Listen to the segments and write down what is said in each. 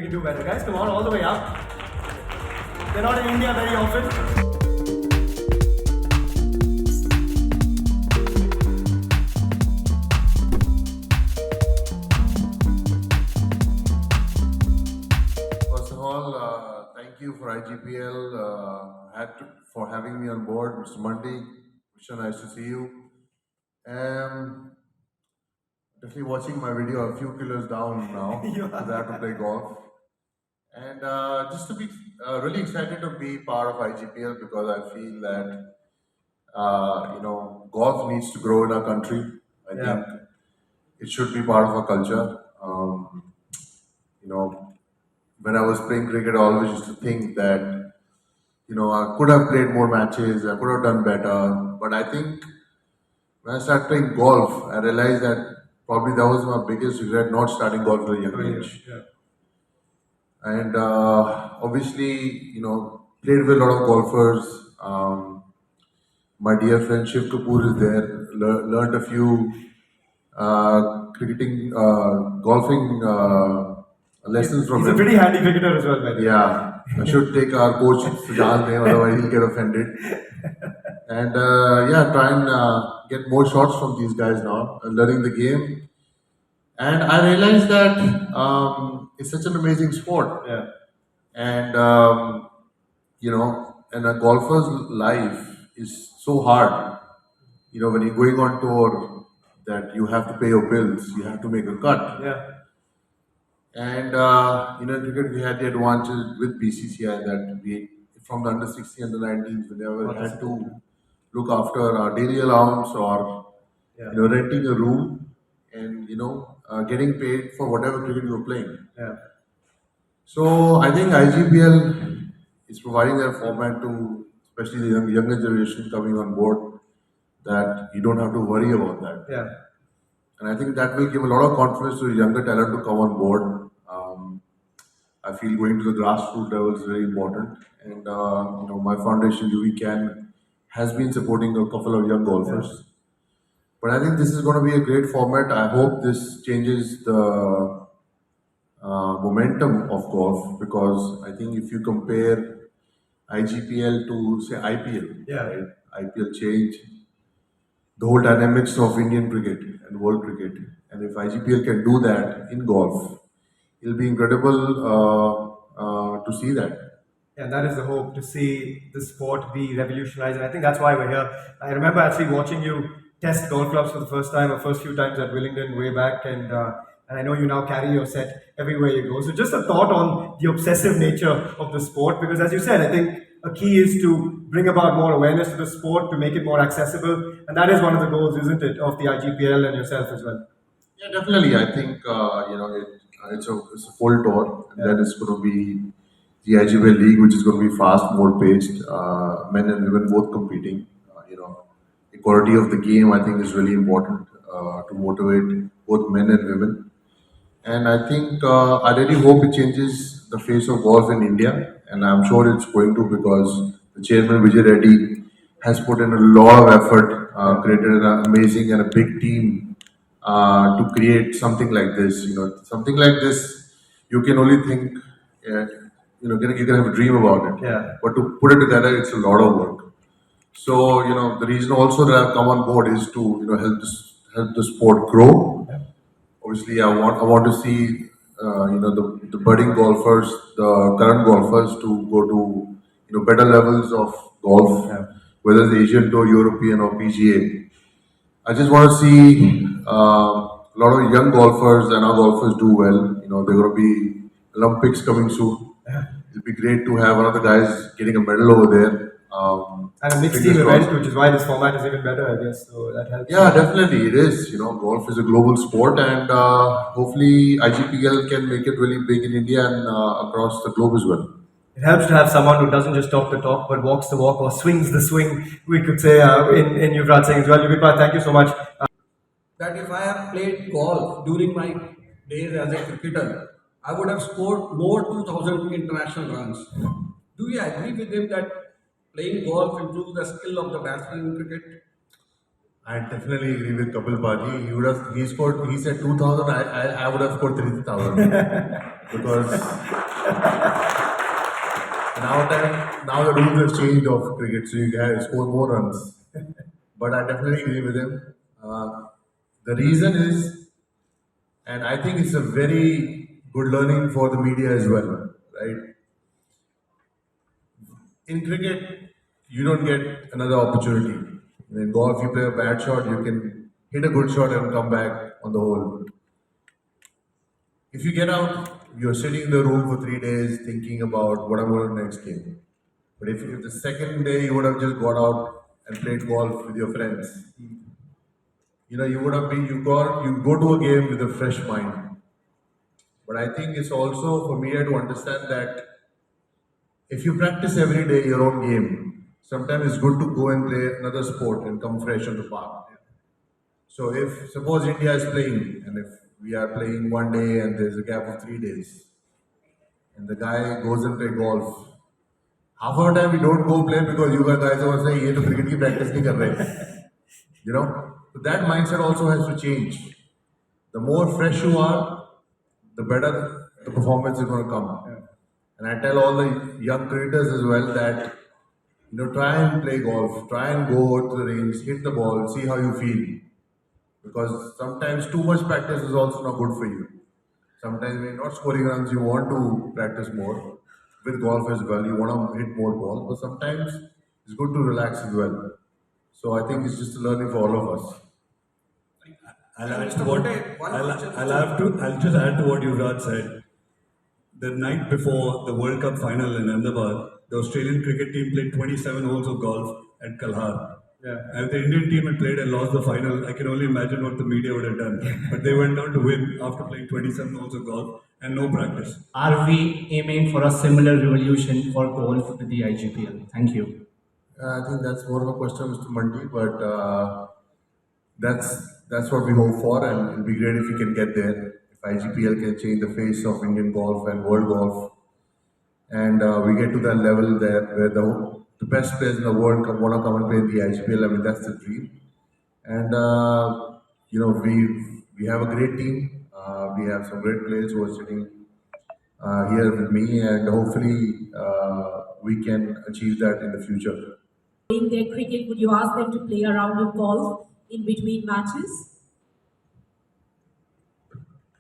can do better. Guys, come on, all the way up. They're not in India very often. Thank you for IGPL for having me on board, Mr. Mandi. Mr. Nice to see you. Definitely watching my video a few kilos down now because I have to play golf. And just to be really excited to be part of IGPL because I feel that golf needs to grow in our country. I think it should be part of our culture. When I was playing cricket, I always used to think that, I could have played more matches, I could have done better. But I think when I started playing golf, I realized that probably that was my biggest regret, not starting golf at a young age. Yeah. And obviously, played with a lot of golfers. My dear friend Shiv Kapoor is there, learned a few cricketing, golfing lessons from him. He's a pretty handy cricketer as well, by the way. Yeah, I should take our coach Sujan's name, otherwise he'll get offended. And try and get more shots from these guys now, learning the game. And I realized that it's such an amazing sport. Yeah. And, and a golfer's life is so hard. When you're going on tour, that you have to pay your bills, you have to make a cut. Yeah. And in cricket, we had the advantage with BCCI that we, from the under 16 and the 19s, we never had to look after our daily allowance or renting a room and getting paid for whatever cricket you were playing. Yeah. So I think IGPL is providing that format to especially the younger generation coming on board, that you don't have to worry about that. Yeah. And I think that will give a lot of confidence to the younger talent to come on board. I feel going to the grassroots level is very important. And my foundation, UV has been supporting a couple of young golfers. Yeah. But I think this is going to be a great format. I hope this changes the momentum of golf, because I think if you compare IGPL to say IPL, right? IPL changed the whole dynamics of Indian cricket and world cricket. And if IGPL can do that in golf, it'll be incredible to see that. Yeah, that is the hope, to see the sport be revolutionized. And I think that's why we're here. I remember actually watching you test golf clubs for the first time, or first few times at Willingdon way back. And I know you now carry your set everywhere you go. So just a thought on the obsessive nature of the sport, because as you said, I think a key is to bring about more awareness to the sport, to make it more accessible. And that is one of the goals, isn't it, of the IGPL and yourself as well? Yeah, definitely. I think, it's a full tour. And then it's going to be the IGPL League, which is going to be fast, more paced, men and women both competing. Equality of the game, I think, is really important to motivate both men and women. And I think I really hope it changes the face of golf in India, and I'm sure it's going to, because the chairman Vijay Reddy has put in a lot of effort, created an amazing and a big team to create something like this. Something like this, you can only think, you can have a dream about it. Yeah. But to put it together, it's a lot of work. So the reason also that I've come on board is to help the sport grow. Yeah. Obviously, I want to see the budding golfers, the current golfers, to go to better levels of golf, whether it's Asian Tour, European, or PGA. I just want to see a lot of young golfers and our golfers do well. They're going to be Olympics coming soon. Yeah. It'll be great to have one of the guys getting a medal over there. And a mixed team event, which is why this format is even better, I guess. So that helps. Yeah, definitely it is. Golf is a global sport, and hopefully IGPL can make it really big in India and across the globe as well. It helps to have someone who doesn't just talk the talk, but walks the walk, or swings the swing, we could say, in Yuvraj Singh as well. Yuvraj, thank you so much. That if I have played golf during my days as a cricketer, I would have scored more 2,000 international runs. Do you agree with him that playing golf improves the skill of the batsman in cricket? I definitely agree with Kapil Paji. He said 2,000. I would have scored 3,000 because Now the rules have changed of cricket, so you can score more runs. But I definitely agree with him. The reason is, and I think it's a very good learning for the media as well, right? In cricket, you don't get another opportunity. In golf, you play a bad shot, you can hit a good shot and come back on the hole. If you get out, you're sitting in the room for 3 days thinking about what I'm going to do next game. But if the second day you would have just got out and played golf with your friends, you would have been you go to a game with a fresh mind. But I think it's also for media to understand that if you practice every day your own game, sometimes it's good to go and play another sport and come fresh on the park. So if suppose India is playing and if we are playing one day and there's a gap of 3 days and the guy goes and play golf, half of the time we don't go play because you guys are saying ये तो cricket की practice नहीं कर रहे. You know, so that mindset also has to change. The more fresh you are, the better the performance is going to come. And I tell all the young cricketers as well that try and play golf, try and go to the range, hit the ball, see how you feel. Because sometimes too much practice is also not good for you. Sometimes when you're not scoring runs, you want to practice more. With golf as well, you want to hit more balls, but sometimes it's good to relax as well. So I think it's just a learning for all of us. I'll just add to what Yuvraj said. The night before the World Cup final in Ahmedabad, the Australian cricket team played 27 holes of golf at Kalhar. Yeah. And if the Indian team had played and lost the final, I can only imagine what the media would have done. But they went on to win after playing 27 holes of golf and no practice. Are we aiming for a similar revolution for golf with the IGPL? Thank you. I think that's more of a question, Mr. Mandi, but that's what we hope for, and it'll be great if we can get there. If IGPL can change the face of Indian golf and world golf, and we get to that level there where the best players in the world want to come and play in the IGPL. I mean, that's the dream. And we have a great team. We have some great players who are sitting here with me, and hopefully we can achieve that in the future. Playing their cricket, would you ask them to play a round of golf in between matches?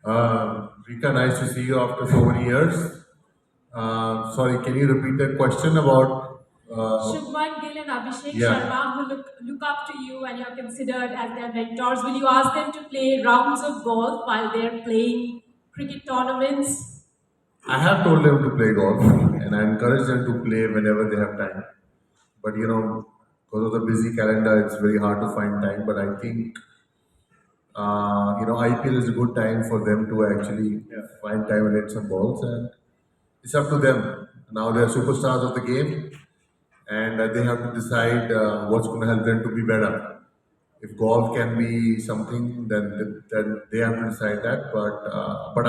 Rika, nice to see you after so many years. Sorry, can you repeat that question about? Shubman Gill and Abhishek Yeah. Sharma, who look up to you and you're considered as their mentors, will you ask them to play rounds of golf while they're playing cricket tournaments? I have told them to play golf, and I encourage them to play whenever they have time. But because of the busy calendar, it's very hard to find time. But I think IPL is a good time for them to actually find time and hit some balls, and it's up to them. Now they are superstars of the game, and they have to decide what's going to help them to be better. If golf can be something, then they have to decide that. But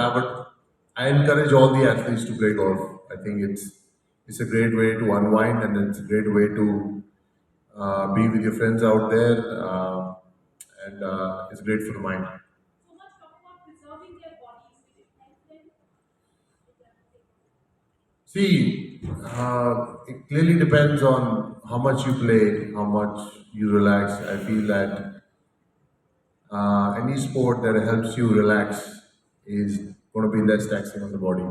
I encourage all the athletes to play golf. I think it's a great way to unwind, and it's a great way to be with your friends out there, and it's great for the mind. So much talk about preserving their bodies. Will it help them? See, it clearly depends on how much you play, how much you relax. I feel that any sport that helps you relax is going to be less taxing on the body,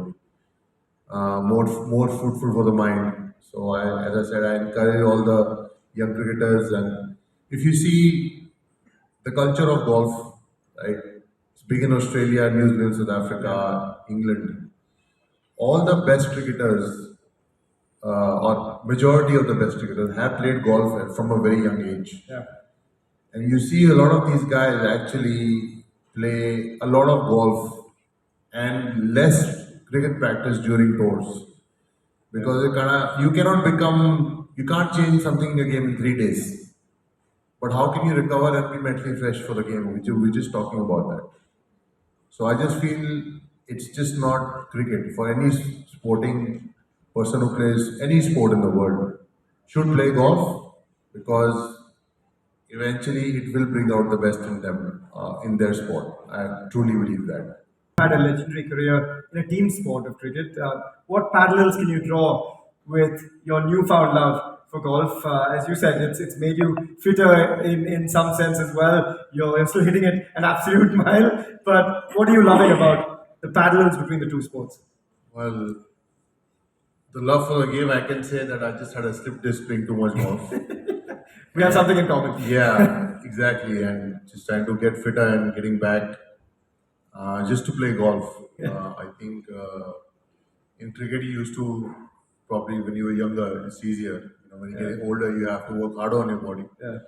more fruitful for the mind. So, as I said, I encourage all the young cricketers, and if you see the culture of golf, right? It's big in Australia, New Zealand, South Africa, England. All the best cricketers, or majority of the best cricketers, have played golf from a very young age. Yeah. And you see a lot of these guys actually play a lot of golf and less cricket practice during tours. Because you can't change something in a game in 3 days. But how can you recover and be mentally fresh for the game? We're just talking about that. So I just feel it's just not cricket. For any sporting person who plays any sport in the world should play golf, because eventually it will bring out the best in them in their sport. I truly believe that. had a legendary career in a team sport of cricket. What parallels can you draw with your newfound love for golf? As you said, it's made you fitter in some sense as well. You're still hitting it an absolute mile. But what are you loving about the parallels between the two sports? Well, the love for the game, I can say that I just had a slip disc playing too much golf. We have something in common. Yeah, exactly. And just trying to get fitter and getting back just to play golf. I think in cricket, you used to probably when you were younger, it's easier. When you're getting older, you have to work harder on your body. Yeah.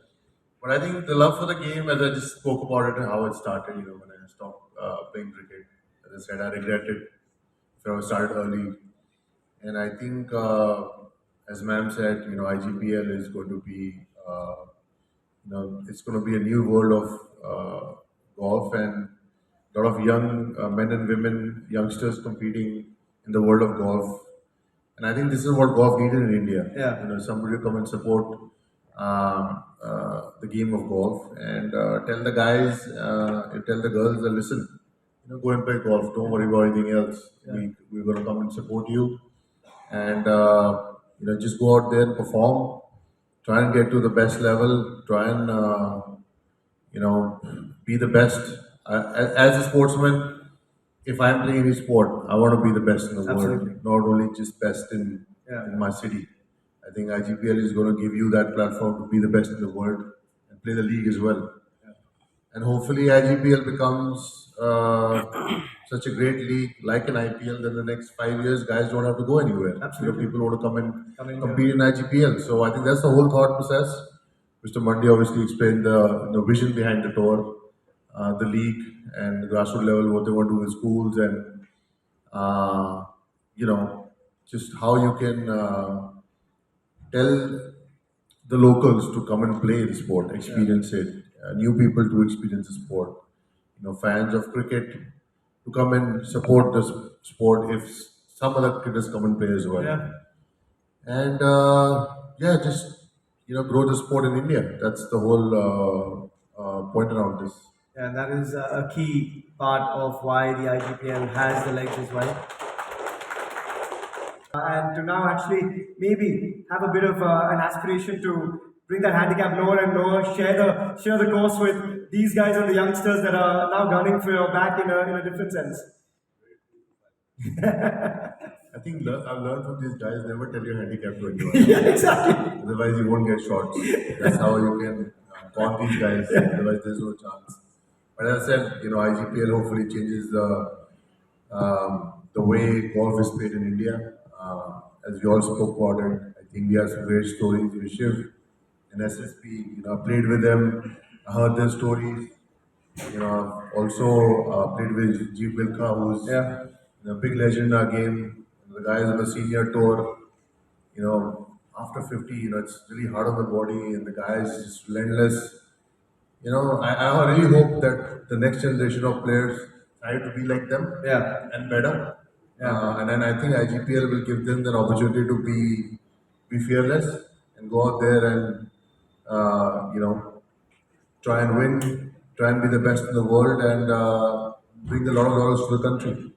But I think the love for the game, as I just spoke about it and how it started, when I stopped playing cricket, as I said, I regret it if I started early. And I think, as ma'am said, IGPL is going to be, it's going to be a new world of golf and a lot of young men and women, youngsters competing in the world of golf. And I think this is what golf needed in India. Yeah. Somebody to come and support the game of golf and tell the guys, tell the girls that listen, go and play golf. Don't worry about anything else. We're going to come and support you, and just go out there and perform. Try and get to the best level. Try and be the best. As a sportsman, if I'm playing any sport, I want to be the best in the Absolutely. world, not only just best in my city. I think IGPL is going to give you that platform to be the best in the world and play the league as well. And hopefully IGPL becomes such a great league like an IPL that in the next 5 years guys don't have to go anywhere. Absolutely. People want to come and Come in, compete in IGPL. So I think that's the whole thought process. Mr. Mandi obviously explained the vision behind the tour, the league and the grassroots level, what they want to do in schools and just how you can tell the locals to come and play the sport, experience it, new people to experience the sport, fans of cricket to come and support the sport if some other cricketers come and play as well. Yeah. And just grow the sport in India. That's the whole point around this. And that is a key part of why the IGPL has the legs as well. And to now actually maybe have a bit of an aspiration to bring that handicap lower and lower, share the course with these guys and the youngsters that are now gunning for your back in a different sense. I think I've learned from these guys never tell your handicap to anyone. Yeah, exactly. Otherwise, you won't get shots. That's how you can con these guys. Otherwise, there's no chance. But as I said, IGPL hopefully changes the way golf is played in India. As we all spoke about it, I think we have some great stories with Shiv and SSP. I played with them, I heard their stories. Also played with G. Wilka, who's a big legend in our game. The guys on the senior tour. After 50, it's really hard on the body, and the guys just relentless. I really hope that the next generation of players try to be like them and better. And then I think IGPL will give them the opportunity to be fearless and go out there and try and win, try and be the best in the world, and bring a lot of dollars to the country.